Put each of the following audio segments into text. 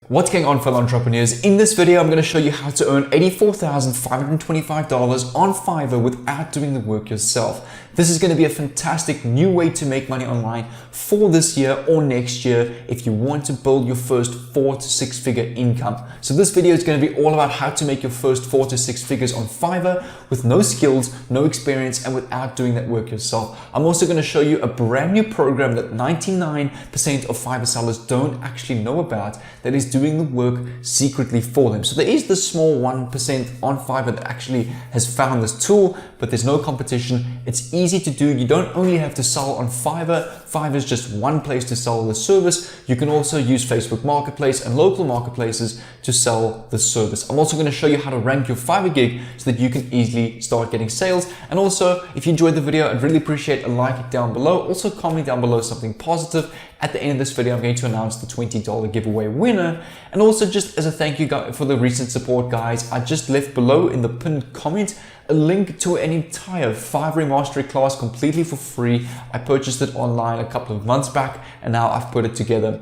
What's going on, fellow entrepreneurs? In this video, I'm going to show you how to earn $84,525 on Fiverr without doing the work yourself. This is going to be a fantastic new way to make money online for this year or next year if you want to build your first 4 to 6 figure income. So this video is going to be all about how to make your first 4 to 6 figures on Fiverr with no skills, no experience, and without doing that work yourself. I'm also going to show you a brand new program that 99% of Fiverr sellers don't actually know about that is doing the work secretly for them. So there is the small 1% on Fiverr that actually has found this tool, but there's no competition. It's easy to do. You don't only have to sell on Fiverr. Fiverr is just one place to sell the service. You can also use Facebook Marketplace and local marketplaces to sell the service. I'm also going to show you how to rank your Fiverr gig so that you can easily start getting sales. And also, if you enjoyed the video, I'd really appreciate a like down below. Also, comment down below something positive. At the end of this video, I'm going to announce the $20 giveaway winner. And also, just as a thank you for the recent support, guys, I just left below in the pinned comment a link to an entire Fiverr mastery class completely for free. I purchased it online a couple of months back, and now I've put it together.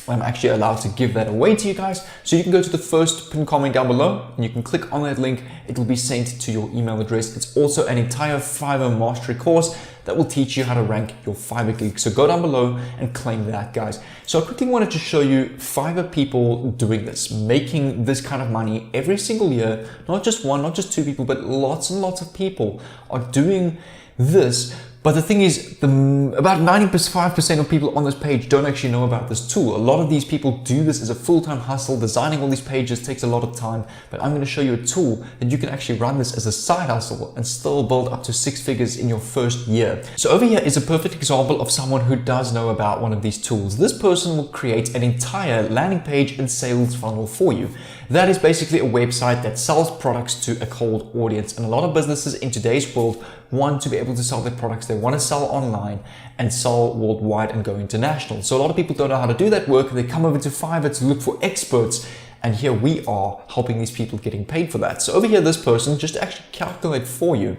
I'm actually allowed to give that away to you guys. So you can go to the first pinned comment down below and you can click on that link. It will be sent to your email address. It's also an entire Fiverr mastery course that will teach you how to rank your Fiverr gig. So go down below and claim that, guys. So I quickly wanted to show you Fiverr people doing this, making this kind of money every single year. Not just one, not just two people, but lots and lots of people are doing this. But the thing is, about 95% of people on this page don't actually know about this tool. A lot of these people do this as a full-time hustle. Designing all these pages takes a lot of time, but I'm going to show you a tool that you can actually run this as a side hustle and still build up to 6 figures in your first year. So over here is a perfect example of someone who does know about one of these tools. This person will create an entire landing page and sales funnel for you. That is basically a website that sells products to a cold audience. And a lot of businesses in today's world want to be able to sell their products. They want to sell online and sell worldwide and go international. So a lot of people don't know how to do that work. They come over to Fiverr to look for experts. And here we are helping these people getting paid for that. So over here, this person, just to actually calculate for you,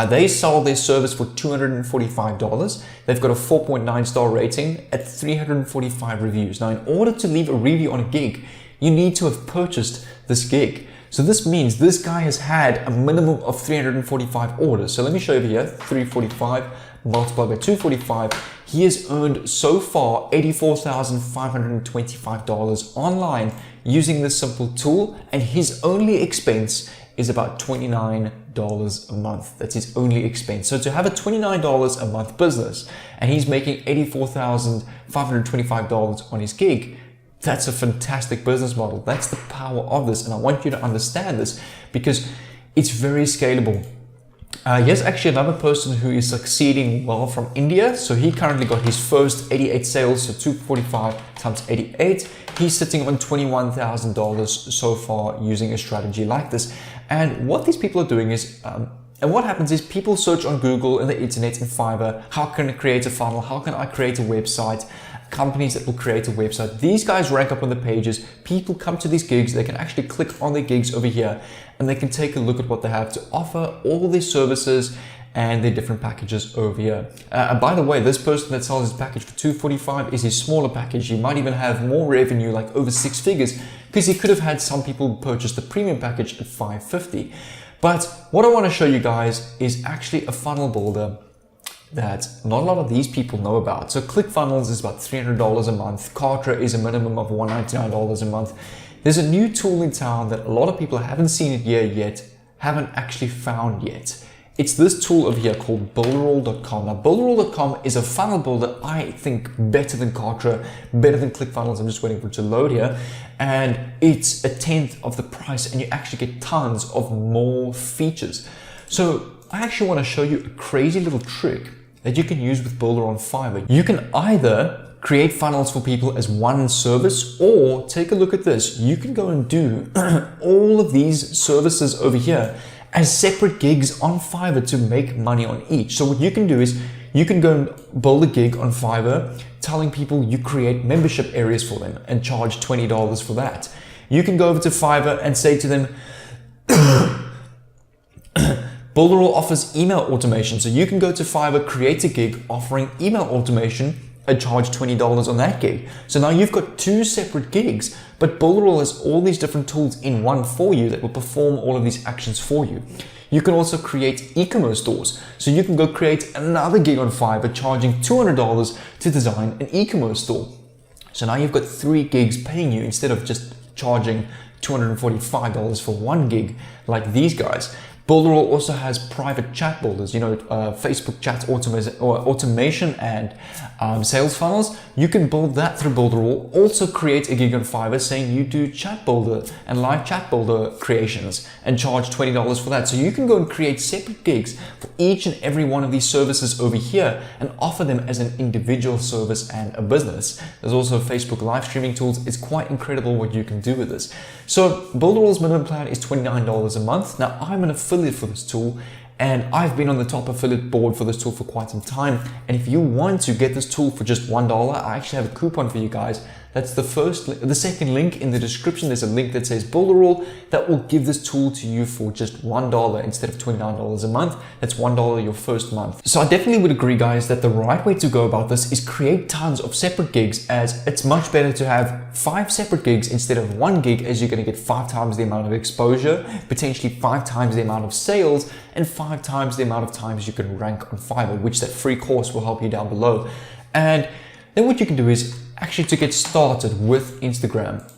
they sell their service for $245. They've got a 4.9 star rating at 345 reviews. Now, in order to leave a review on a gig, you need to have purchased this gig. So this means this guy has had a minimum of 345 orders. So let me show you here, 345 multiplied by 245. He has earned so far $84,525 online using this simple tool, and his only expense is about $29 a month. That's his only expense. So to have a $29 a month business and he's making $84,525 on his gig, that's a fantastic business model. That's the power of this. And I want you to understand this because it's very scalable. Here's actually another person who is succeeding well from India. So he currently got his first 88 sales. So 245 times 88. He's sitting on $21,000 so far using a strategy like this. And what these people are doing is, and what happens is people search on Google and the internet and Fiverr, how can I create a funnel? How can I create a website? Companies that will create a website. These guys rank up on the pages. People come to these gigs. They can actually click on their gigs over here and they can take a look at what they have to offer, all their services and their different packages over here. And by the way, this person that sells his package for $245 is his smaller package. He might even have more revenue, like over 6 figures, because he could have had some people purchase the premium package at $550. But what I want to show you guys is actually a funnel builder that not a lot of these people know about. So Clickfunnels is about $300 a month. Kartra is a minimum of $199 a month. There's a new tool in town that a lot of people haven't seen it here yet, haven't actually found yet. It's this tool over here called Builderall.com. Now, Builderall.com is a funnel builder, I think, better than Kartra, better than Clickfunnels. I'm just waiting for it to load here. And it's a 1/10 of the price, and you actually get tons of more features. So I actually want to show you a crazy little trick that you can use with Builderall on Fiverr. You can either create funnels for people as one service, or take a look at this. You can go and do all of these services over here as separate gigs on Fiverr to make money on each. So what you can do is you can go and build a gig on Fiverr telling people you create membership areas for them and charge $20 for that. You can go over to Fiverr and say to them, Builderall offers email automation. So you can go to Fiverr, create a gig offering email automation, charge $20 on that gig. So now you've got two separate gigs, but Builderall has all these different tools in one for you that will perform all of these actions for you. You can also create e-commerce stores. So you can go create another gig on Fiverr charging $200 to design an e-commerce store. So now you've got 3 gigs paying you instead of just charging $245 for 1 gig like these guys. Builderall also has private chat builders, Facebook chat automation and sales funnels. You can build that through Builderall. Also create a gig on Fiverr saying you do chat builder and live chat builder creations and charge $20 for that. So you can go and create separate gigs for each and every one of these services over here and offer them as an individual service and a business. There's also Facebook live streaming tools. It's quite incredible what you can do with this. So Builderall's minimum plan is $29 a month. Now I'm an affiliate for this tool, and I've been on the top affiliate board for this tool for quite some time. And if you want to get this tool for just $1, I actually have a coupon for you guys. That's the second link in the description. There's a link that says Builderall that will give this tool to you for just $1 instead of $29 a month. That's $1 your first month. So I definitely would agree, guys, that the right way to go about this is create tons of separate gigs, as it's much better to have 5 separate gigs instead of 1 gig, as you're going to get 5 times the amount of exposure, potentially 5 times the amount of sales, and 5 times the amount of times you can rank on Fiverr, which that free course will help you down below. And then what you can do is, actually, to get started with Instagram,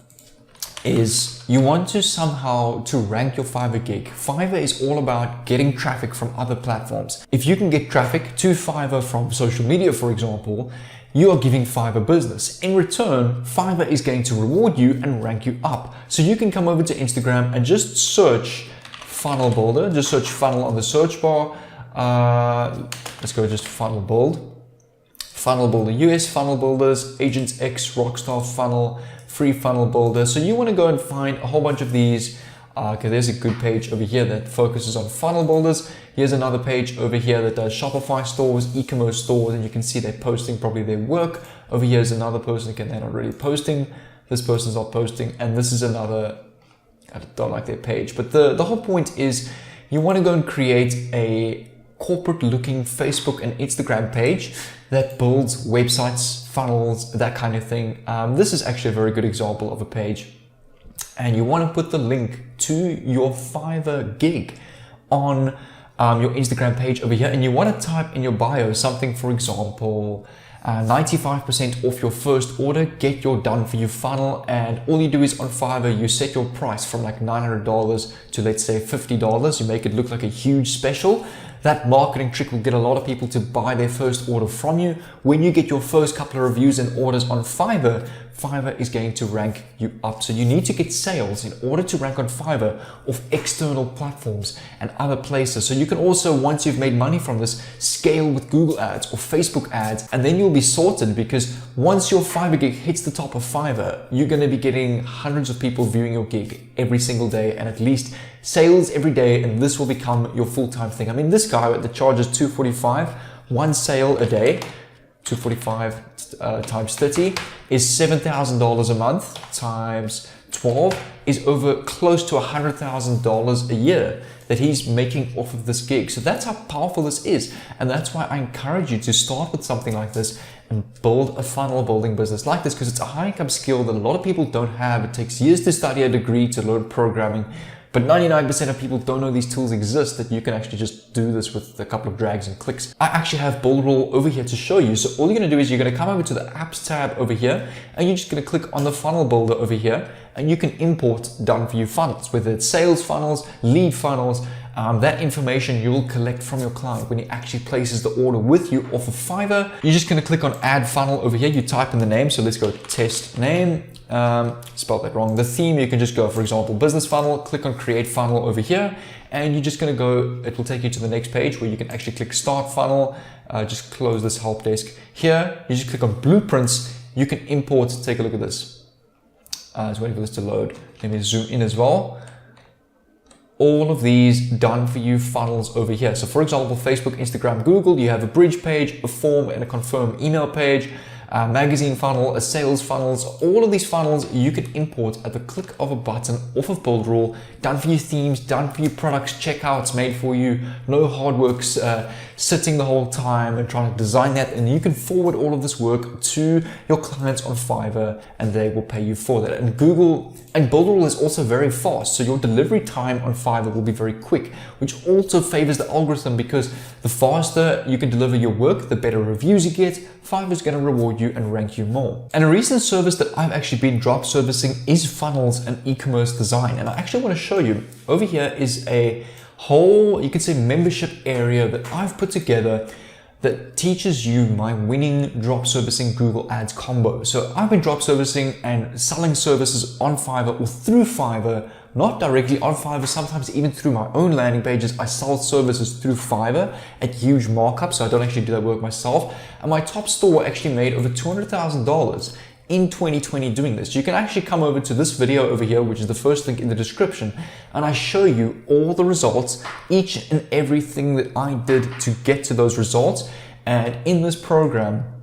is you want to somehow to rank your Fiverr gig. Fiverr is all about getting traffic from other platforms. If you can get traffic to Fiverr from social media, for example, you are giving Fiverr business. In return, Fiverr is going to reward you and rank you up. So you can come over to Instagram and just search funnel builder, just search funnel on the search bar. Let's go just funnel build. Funnel Builder US, Funnel Builders, Agents X, Rockstar Funnel, Free Funnel Builder. So you want to go and find a whole bunch of these. Okay, there's a good page over here that focuses on funnel builders. Here's another page over here that does Shopify stores, e-commerce stores, and you can see they're posting probably their work. Over here is another person, again, they're not really posting. This person's not posting, and this is another, I don't like their page. But the whole point is you want to go and create a corporate looking Facebook and Instagram page that builds websites, funnels, that kind of thing. This is actually a very good example of a page. And you want to put the link to your Fiverr gig on your Instagram page over here. And you want to type in your bio something, for example, 95% off your first order, get your done for you funnel. And all you do is on Fiverr, you set your price from like $900 to, let's say, $50. You make it look like a huge special. That marketing trick will get a lot of people to buy their first order from you. When you get your first couple of reviews and orders on Fiverr, Fiverr is going to rank you up. So you need to get sales in order to rank on Fiverr of external platforms and other places. So you can also, once you've made money from this, scale with Google ads or Facebook ads, and then you'll be sorted, because once your Fiverr gig hits the top of Fiverr, you're going to be getting hundreds of people viewing your gig every single day and at least sales every day, and this will become your full-time thing. I mean, this guy that charges $245, 1 sale a day, 245 times 30 is $7,000 a month, times 12 is over close to $100,000 a year that he's making off of this gig. So that's how powerful this is. And that's why I encourage you to start with something like this and build a funnel building business like this, because it's a high income skill that a lot of people don't have. It takes years to study a degree to learn programming. But 99% of people don't know these tools exist, that you can actually just do this with a couple of drags and clicks. I actually have Builderall over here to show you. So all you're going to do is you're going to come over to the apps tab over here, and you're just going to click on the funnel builder over here, and you can import done for you funnels, whether it's sales funnels, lead funnels. That information you will collect from your client when he actually places the order with you off of Fiverr. You're just going to click on add funnel over here. You type in the name. So let's go test name. Spelled that wrong. The theme, you can just go, for example, business funnel, click on create funnel over here, and you're just going to go, it will take you to the next page where you can actually click start funnel. Just close this help desk here. You just click on blueprints. You can import, take a look at this. It's waiting for this to load. Let me zoom in as well. All of these done for you funnels over here. So for example, Facebook, Instagram, Google, you have a bridge page, a form, and a confirm email page. a magazine funnel, a sales funnels. All of these funnels you can import at the click of a button off of Builderall, done for your themes, done for your products, checkouts made for you, no hard work sitting the whole time and trying to design that, and you can forward all of this work to your clients on Fiverr and they will pay you for that. And Builderall is also very fast, so your delivery time on Fiverr will be very quick, which also favors the algorithm, because the faster you can deliver your work, the better reviews you get. Fiverr is going to reward you and rank you more. And a recent service that I've actually been drop servicing is funnels and e-commerce design. And I actually want to show you, over here is a whole, you could say, membership area that I've put together that teaches you my winning drop servicing Google Ads combo. So I've been drop servicing and selling services on Fiverr or through Fiverr, not directly on Fiverr, sometimes even through my own landing pages. I sell services through Fiverr at huge markups, so I don't actually do that work myself. And my top store actually made over $200,000 in 2020 doing this. You can actually come over to this video over here, which is the first link in the description, and I show you all the results, each and everything that I did to get to those results. And in this program,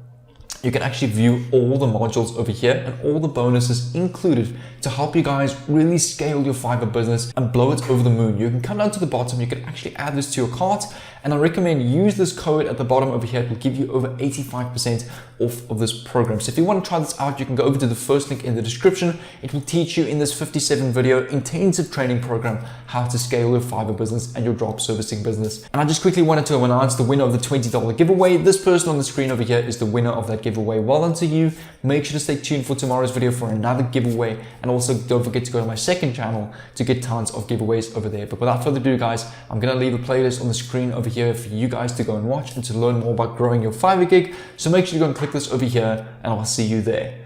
you can actually view all the modules over here and all the bonuses included to help you guys really scale your Fiverr business and blow it over the moon. You can come down to the bottom, you can actually add this to your cart, and I recommend use this code at the bottom over here. It will give you over 85% off of this program. So if you want to try this out, you can go over to the first link in the description. It will teach you in this 57 video intensive training program how to scale your Fiverr business and your drop servicing business. And I just quickly wanted to announce the winner of the $20 giveaway. This person on the screen over here is the winner of that giveaway. Well done to you. Make sure to stay tuned for tomorrow's video for another giveaway, and also don't forget to go to my second channel to get tons of giveaways over there. But without further ado, guys, I'm gonna leave a playlist on the screen over here for you guys to go and watch and to learn more about growing your Fiverr gig. So make sure you go and click this over here, and I'll see you there.